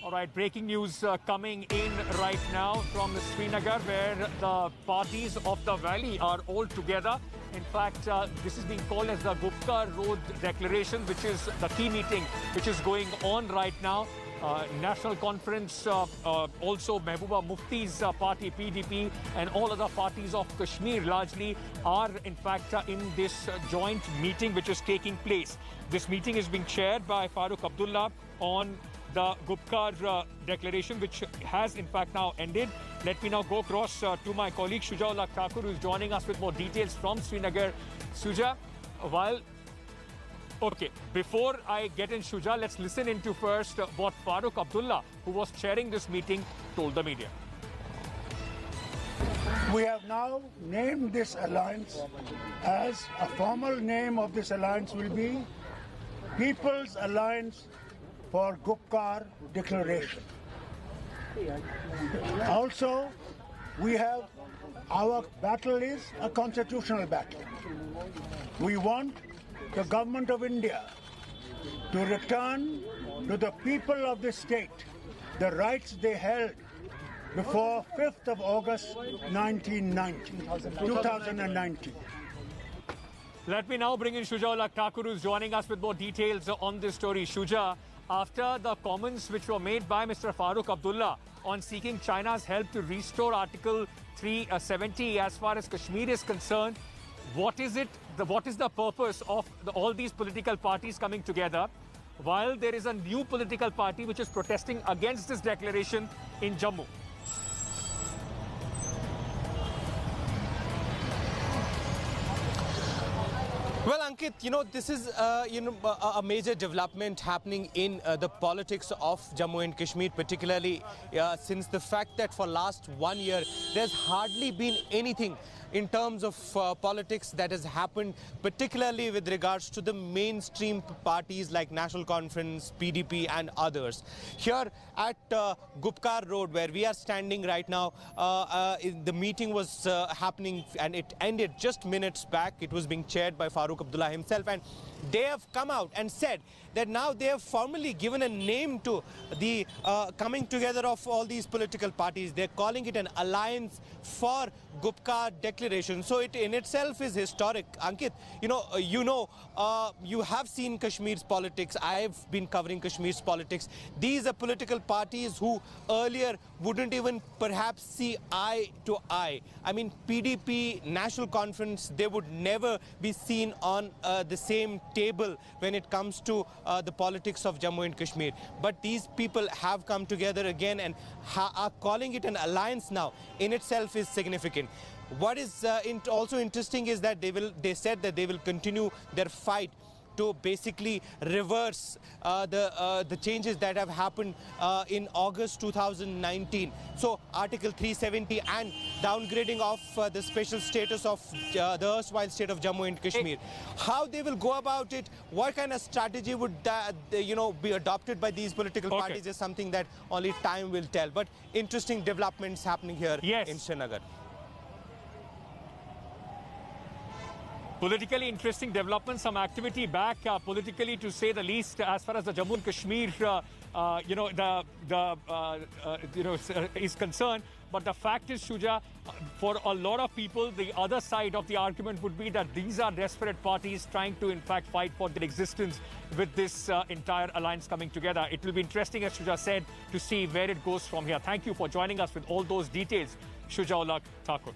All right, breaking news coming in right now from Srinagar, where the parties of the valley are all together. In fact, this is being called as the Gupkar Road Declaration, which is the key meeting which is going on right now. National Conference, also Mehbooba Mufti's party, PDP, and all other parties of Kashmir largely are in fact in this joint meeting which is taking place. This meeting is being chaired by Farooq Abdullah on the Gupkar Declaration, which has in fact now ended. Let me now go across to my colleague Shuja Thakur, who is joining us with more details from Srinagar. Shuja, before I get in, Shuja, let's listen into first what Farooq Abdullah, who was chairing this meeting, told the media. We have now named this alliance as a formal name of this alliance will be People's Alliance for Gupkar Declaration. Also, we have our battle is a constitutional battle. We want the government of India to return to the people of this state the rights they held before 5th of August 2019. Let me now bring in Shuja Thakur, who is joining us with more details on this story. Shuja, after the comments which were made by Mr. Farooq Abdullah on seeking China's help to restore Article 370 as far as Kashmir is concerned, what is the purpose of all these political parties coming together while there is a new political party which is protesting against this declaration in Jammu? Well, Ankit, this is, a major development happening in the politics of Jammu and Kashmir, particularly since the fact that for last 1 year, there's hardly been anything in terms of politics that has happened, particularly with regards to the mainstream parties like National Conference, PDP and others. Here at Gupkar Road, where we are standing right now, the meeting was happening and it ended just minutes back. It was being chaired by Farooq Abdullah himself, and they have come out and said that now they have formally given a name to the coming together of all these political parties. They're calling it an Alliance for Gupkar Declaration. So it in itself is historic. Ankit, you have seen Kashmir's politics. I've been covering Kashmir's politics. These are political parties who earlier wouldn't even perhaps see eye to eye. I mean, PDP, National Conference, they would never be seen on the same table when it comes to the politics of Jammu and Kashmir. But these people have come together again and are calling it an alliance now in itself is significant. What is also interesting is that they said that they will continue their fight to basically reverse the changes that have happened in August 2019. So Article 370 and downgrading of the special status of the erstwhile state of Jammu and Kashmir. How they will go about it, what kind of strategy would be adopted by these political parties is something that only time will tell. But interesting developments happening here in Srinagar. Politically interesting development, some activity back politically to say the least as far as the Jammu and Kashmir is concerned. But the fact is, Shuja, for a lot of people, the other side of the argument would be that these are desperate parties trying to in fact fight for their existence with this entire alliance coming together. It will be interesting, as Shuja said, to see where it goes from here. Thank you for joining us with all those details, Shuja Thakur.